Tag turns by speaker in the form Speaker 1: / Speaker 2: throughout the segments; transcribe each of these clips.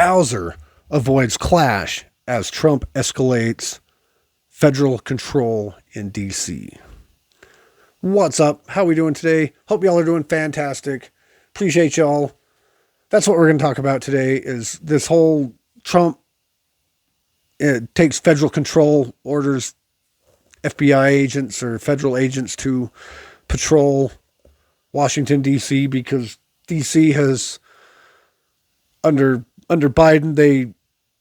Speaker 1: Bowser avoids clash as Trump escalates federal control in D.C. What's up? How we doing today? Hope y'all are doing fantastic. Appreciate y'all. That's what we're going to talk about today is this whole Trump takes federal control, orders FBI agents or federal agents to patrol Washington, D.C. because D.C. has, under Biden, they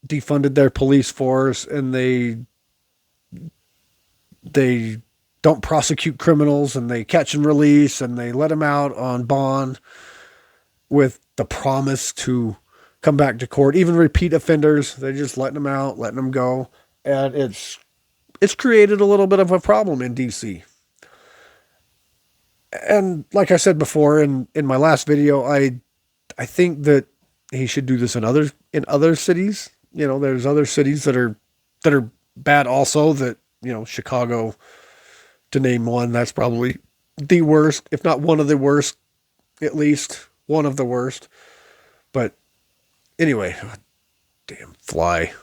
Speaker 1: defunded their police force and they don't prosecute criminals and they catch and release and they let them out on bond with the promise to come back to court. Even repeat offenders, they're just letting them out, letting them go. And it's created a little bit of a problem in DC. And like I said before in my last video, I think that he should do this in other cities. You know, there's other cities that are bad also, that, you know, Chicago, to name one, that's probably the worst, if not one of the worst, at least one of the worst. But anyway, damn fly.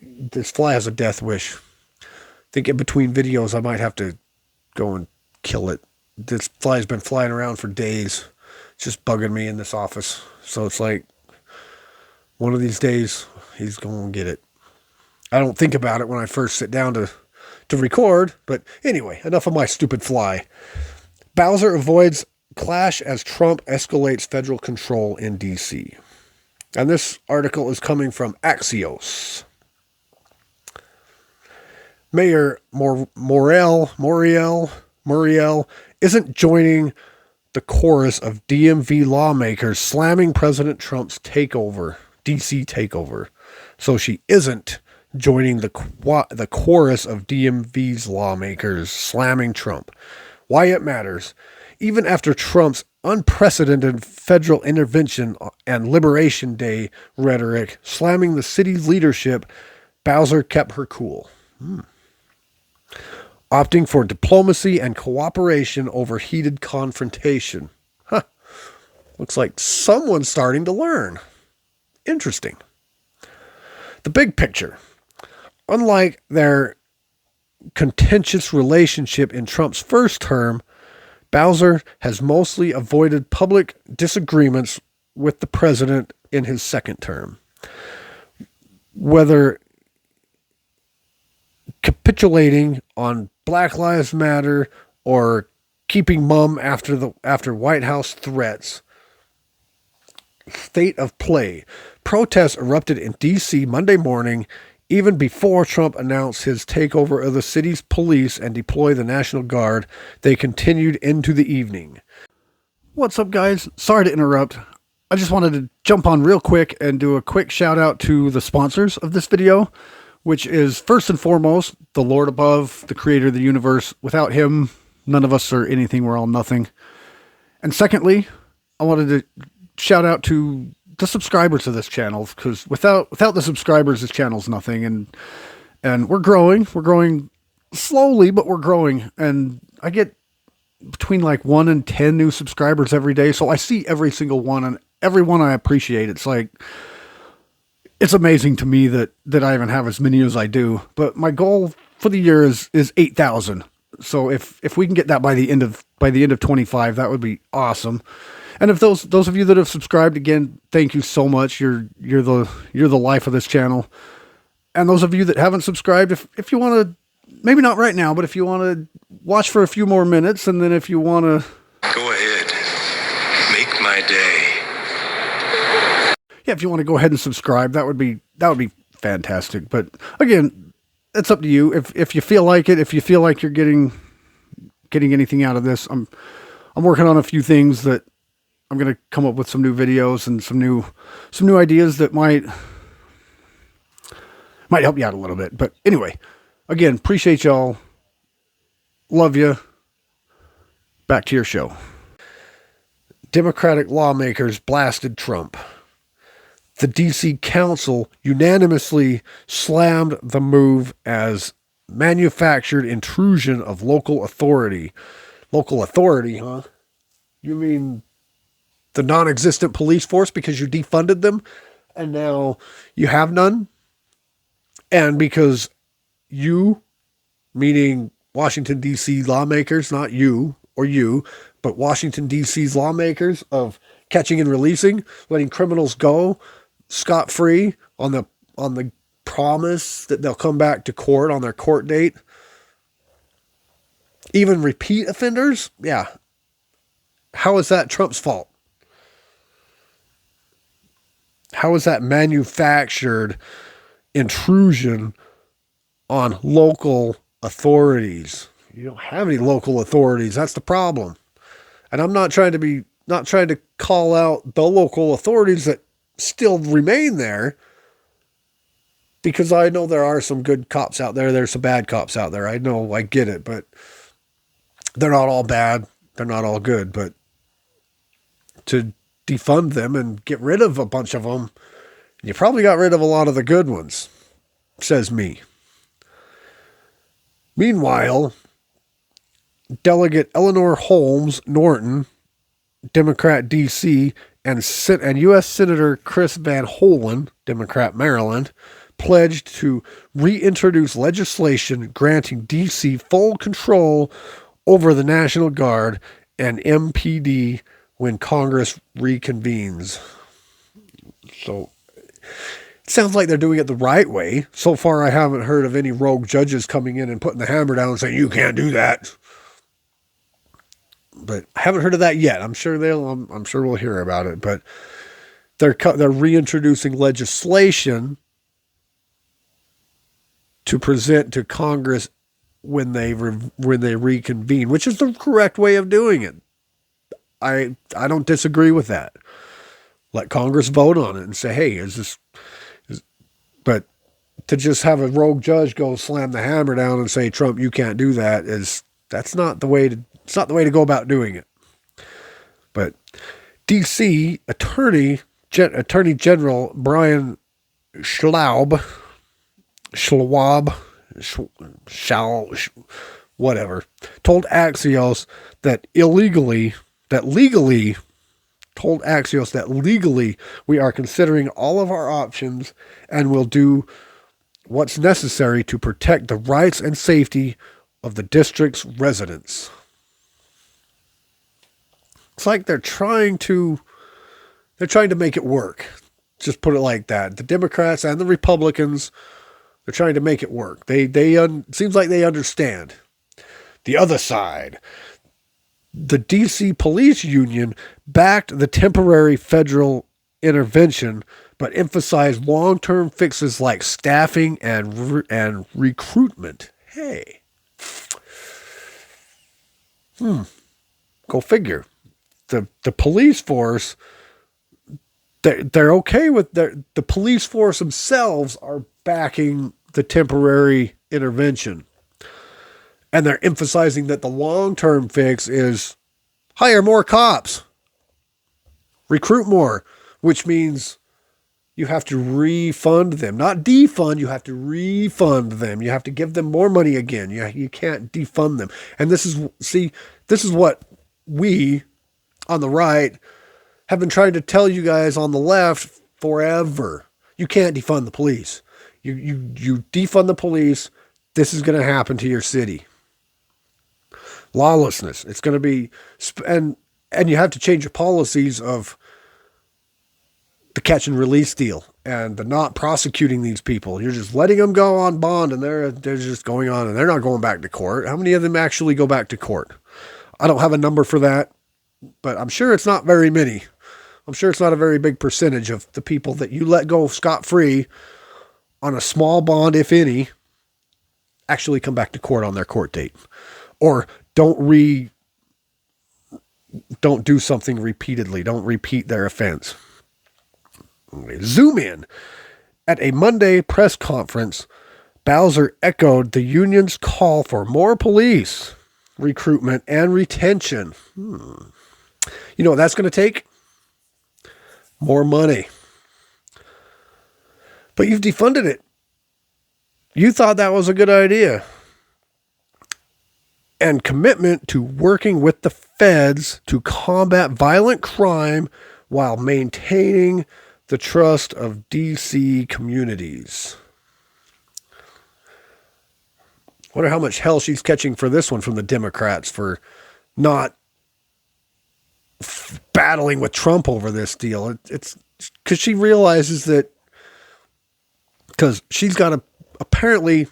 Speaker 1: This fly has a death wish. I think in between videos, I might have to go and kill it. This fly's been flying around for days. It's just bugging me in this office. So it's like, one of these days, he's going to get it. I don't think about it when I first sit down to record, but anyway, enough of my stupid fly. Bowser avoids clash as Trump escalates federal control in D.C. And this article is coming from Axios. Mayor Muriel isn't joining the chorus of DMV lawmakers slamming President Trump's takeover, DC takeover. So she isn't joining the chorus of DMV's lawmakers slamming Trump. Why it matters. Even after Trump's unprecedented federal intervention and Liberation Day rhetoric slamming the city's leadership, Bowser kept her cool. Opting for diplomacy and cooperation over heated confrontation. Huh. Looks like someone's starting to learn. Interesting. The big picture. Unlike their contentious relationship in Trump's first term, Bowser has mostly avoided public disagreements with the president in his second term. Whether capitulating on Black Lives Matter or keeping mum after White House threats. State of play. Protests erupted in D.C. Monday morning, even before Trump announced his takeover of the city's police and deploy the National Guard. They continued into the evening. What's up, guys? Sorry to interrupt. I just wanted to jump on real quick and do a quick shout out to the sponsors of this video, which is first and foremost, the Lord above, the creator of the universe. Without him, none of us are anything. We're all nothing. And secondly, I wanted to shout out to the subscribers of this channel, because without the subscribers, this channel's nothing. And we're growing. We're growing slowly, but we're growing. And I get between like 1 and 10 new subscribers every day. So I see every single one, and every one I appreciate. It's like, it's amazing to me that I even have as many as I do. But my goal for the year is 8,000. So if we can get that by the end of 25, that would be awesome. And if those of you that have subscribed, again, thank you so much. You're the life of this channel. And those of you that haven't subscribed, if you want to, maybe not right now, but if you want to watch for a few more minutes, and then if you want to
Speaker 2: go ahead, make my day.
Speaker 1: Yeah, if you want to go ahead and subscribe, that would be fantastic. But again, it's up to you. If you feel like it, if you feel like you're getting anything out of this, I'm working on a few things that I'm going to come up with some new videos and some new ideas that might help you out a little bit. But anyway, again, appreciate y'all. Love you. Back to your show. Democratic lawmakers blasted Trump. The D.C. Council unanimously slammed the move as manufactured intrusion of local authority. Local authority, huh? You mean the non-existent police force because you defunded them? and now you have none. And because you, meaning Washington, D.C. lawmakers, not you or you, but Washington, D.C.'s lawmakers of catching and releasing, letting criminals go scot-free on the promise that they'll come back to court on their court date. Even repeat offenders? Yeah. How is that Trump's fault? How is that manufactured intrusion on local authorities? You don't have any local authorities. That's the problem. And I'm not trying to call out the local authorities that still remain there, because I know there are some good cops out there. There's some bad cops out there. I know, I get it, but they're not all bad. They're not all good. But to defund them and get rid of a bunch of them, you probably got rid of a lot of the good ones, says me. Meanwhile, Delegate Eleanor Holmes Norton, Democrat D.C., and U.S. Senator Chris Van Hollen, Democrat Maryland, pledged to reintroduce legislation granting D.C. full control over the National Guard and MPD when Congress reconvenes. So it sounds like they're doing it the right way. So far, I haven't heard of any rogue judges coming in and putting the hammer down and saying, you can't do that. But I haven't heard of that yet. I'm sure we'll hear about it. But they're reintroducing legislation to present to Congress when they reconvene, which is the correct way of doing it. I don't disagree with that. Let Congress vote on it and say, hey, but to just have a rogue judge go slam the hammer down and say, Trump, you can't do that, it's not the way to go about doing it. But DC Attorney General Brian Schwab, whatever, told Axios that legally we are considering all of our options and will do what's necessary to protect the rights and safety of the district's residents. It's like they're trying to make it work. Just put it like that. The Democrats and the Republicans, they're trying to make it work. Seems like they understand. The other side, the DC Police Union, backed the temporary federal intervention, but emphasized long-term fixes like staffing and recruitment. Hey. Go figure. The police force, they're okay with the police force themselves are backing the temporary intervention. And they're emphasizing that the long-term fix is hire more cops, recruit more, which means you have to refund them, not defund. You have to refund them. You have to give them more money again. You can't defund them. And this is what we on the right have been trying to tell you guys on the left forever. You can't defund the police. You defund the police, this is going to happen to your city. Lawlessness. It's going to be, and you have to change your policies of the catch and release deal and the not prosecuting these people. You're just letting them go on bond, and they're just going on, and they're not going back to court. How many of them actually go back to court? I don't have a number for that, but I'm sure it's not very many. I'm sure it's not a very big percentage of the people that you let go scot-free on a small bond, if any, actually come back to court on their court date, or don't do something repeatedly. Don't repeat their offense. Zoom in. At a Monday press conference, Bowser echoed the union's call for more police recruitment and retention. You know what that's going to take? More money. But you've defunded it. You thought that was a good idea. And commitment to working with the feds to combat violent crime while maintaining the trust of D.C. communities. Wonder how much hell she's catching for this one from the Democrats for not battling with Trump over this deal. It's because she realizes that, because she's got a, apparently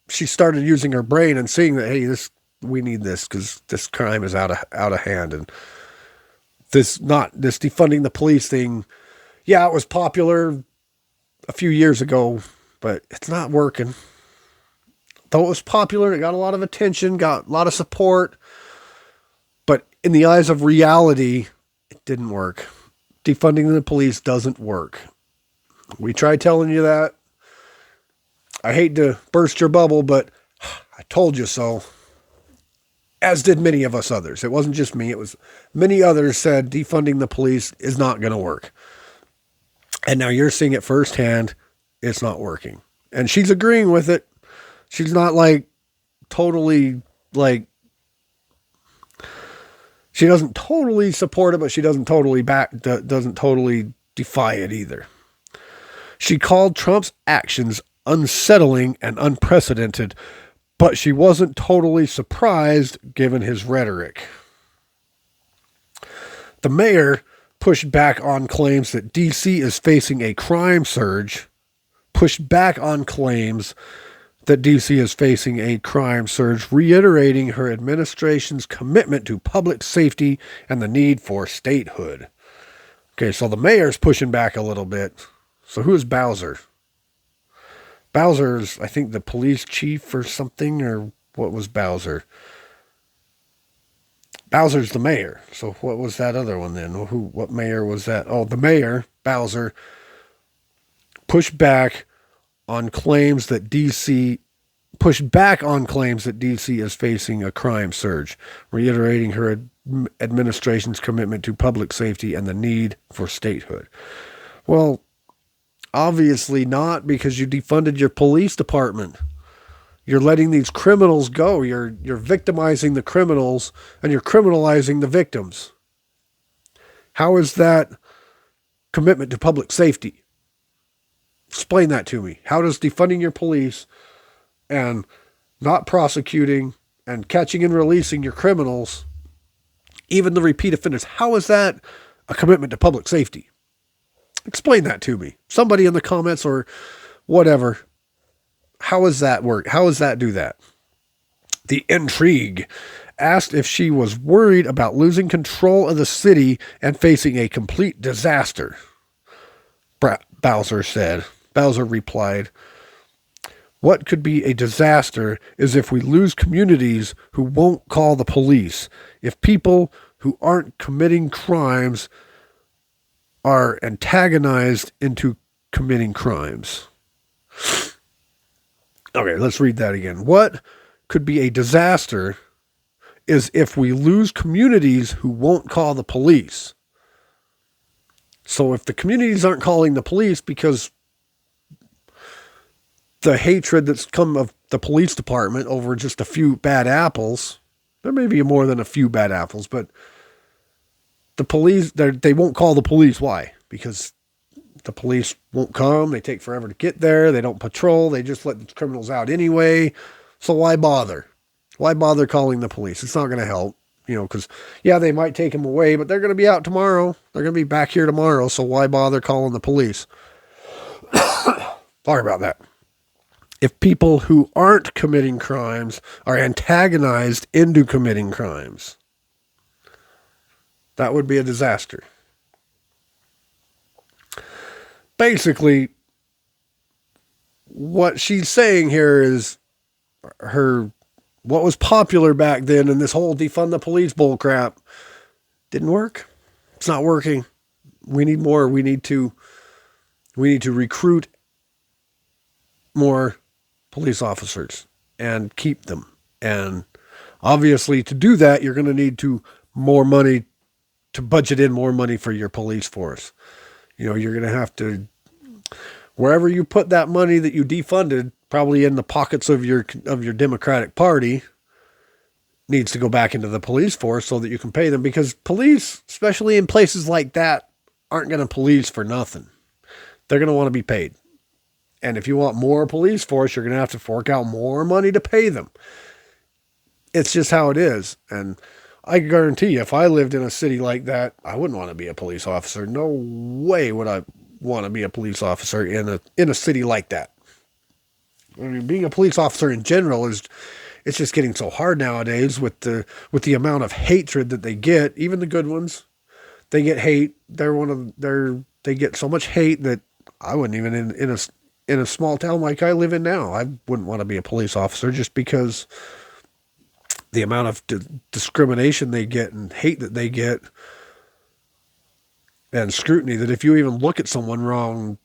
Speaker 1: she started using her brain and seeing that, hey, we need this because this crime is out of hand, and this defunding the police thing. Yeah, it was popular a few years ago, but it's not working. Though it was popular, it got a lot of attention, got a lot of support, but in the eyes of reality, it didn't work. Defunding the police doesn't work. We tried telling you that. I hate to burst your bubble, but I told you so. As did many of us others. It wasn't just me. It was many others said defunding the police is not going to work. And now you're seeing it firsthand. It's not working. And she's agreeing with it. She's not totally she doesn't totally support it, but she doesn't totally defy it either. She called Trump's actions unsettling and unprecedented, but she wasn't totally surprised given his rhetoric. The mayor pushed back on claims that D.C. is facing a crime surge, reiterating her administration's commitment to public safety and the need for statehood. Okay, so the mayor's pushing back a little bit. So who is Bowser? Bowser's, I think, the police chief or something, or what was Bowser? Bowser's the mayor. So what was that other one then? What mayor was that? Oh, the mayor, Bowser, pushed back on claims that D.C. is facing a crime surge, reiterating her administration's commitment to public safety and the need for statehood. Well, obviously not, because you defunded your police department. You're letting these criminals go. You're victimizing the criminals and you're criminalizing the victims. How is that commitment to public safety? Explain that to me. How does defunding your police and not prosecuting and catching and releasing your criminals, even the repeat offenders, how is that a commitment to public safety? Explain that to me. Somebody in the comments or whatever. How does that work? How does that do that? The Intrigue asked if she was worried about losing control of the city and facing a complete disaster. Bowser said. Bowser replied, "What could be a disaster is if we lose communities who won't call the police, if people who aren't committing crimes are antagonized into committing crimes." Okay, let's read that again. What could be a disaster is if we lose communities who won't call the police. So if the communities aren't calling the police because the hatred that's come of the police department over just a few bad apples, there may be more than a few bad apples, but the police, they won't call the police. Why? Because the police won't come. They take forever to get there. They don't patrol. They just let the criminals out anyway. So why bother? Why bother calling the police? It's not going to help, because, yeah, they might take them away, but they're going to be out tomorrow. They're going to be back here tomorrow. So why bother calling the police? Sorry about that. If people who aren't committing crimes are antagonized into committing crimes, that would be a disaster. Basically, what she's saying here is what was popular back then in this whole defund the police bullcrap didn't work. It's not working. We need more. We need to recruit more police officers and keep them. And obviously to do that, you're going to need more money to budget in more money for your police force. You're going to have to, wherever you put that money that you defunded, probably in the pockets of your Democratic Party, needs to go back into the police force so that you can pay them, because police, especially in places like that, aren't going to police for nothing. They're going to want to be paid. And if you want more police force, you're going to have to fork out more money to pay them. It's just how it is. And I guarantee you, if I lived in a city like that, I wouldn't want to be a police officer. No way would I want to be a police officer in a city like that. I mean, being a police officer in general it's just getting so hard nowadays with the amount of hatred that they get. Even the good ones, they get hate. They get so much hate that I wouldn't even in a small town like I live in now, I wouldn't want to be a police officer just because the amount of discrimination they get and hate that they get and scrutiny, that if you even look at someone wrong,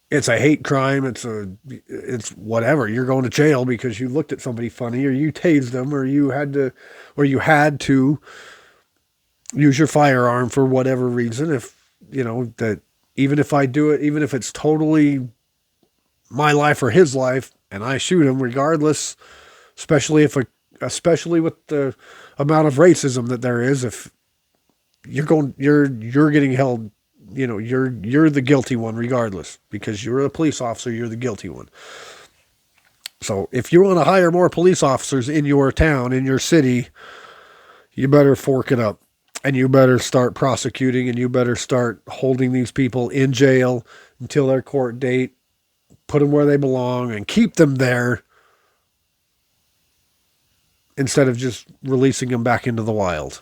Speaker 1: it's a hate crime. It's whatever. You're going to jail because you looked at somebody funny, or you tased them, or you had to use your firearm for whatever reason. If you know that, even if I do it, even if it's totally my life or his life, and I shoot him, regardless, especially with the amount of racism that there is, if you're getting held, you're the guilty one regardless, because you're a police officer, you're the guilty one. So if you want to hire more police officers in your town, in your city, you better fork it up, and you better start prosecuting, and you better start holding these people in jail until their court date, put them where they belong and keep them there instead of just releasing them back into the wild.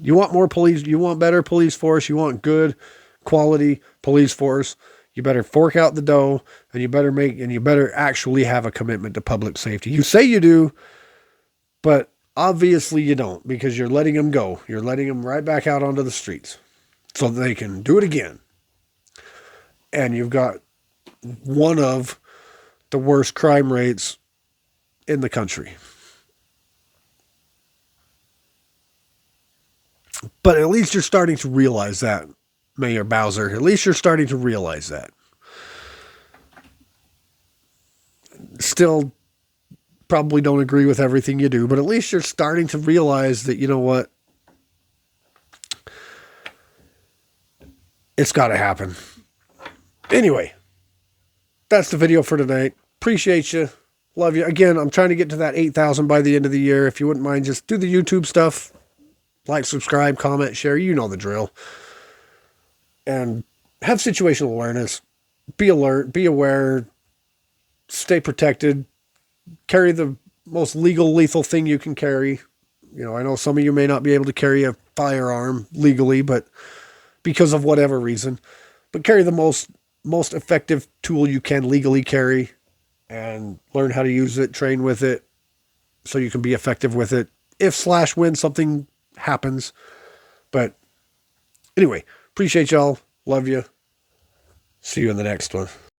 Speaker 1: You want more police, you want better police force, you want good quality police force, you better fork out the dough, and you better actually have a commitment to public safety. You say you do, but obviously you don't, because you're letting them go. You're letting them right back out onto the streets so that they can do it again. And you've got one of the worst crime rates in the country. But at least you're starting to realize that, Mayor Bowser. At least you're starting to realize that. Still, probably don't agree with everything you do, but at least you're starting to realize that, you know what? It's got to happen. Anyway, that's the video for tonight. Appreciate you. Love you. Again, I'm trying to get to that 8,000 by the end of the year. If you wouldn't mind, just do the YouTube stuff. Like, subscribe, comment, share. You know the drill. And have situational awareness. Be alert. Be aware. Stay protected. Carry the most legal, lethal thing you can carry. I know some of you may not be able to carry a firearm legally, but because of whatever reason. But carry the most effective tool you can legally carry, and learn how to use it, train with it, so you can be effective with it if/when something happens. But anyway, appreciate y'all. Love you. See you in the next one.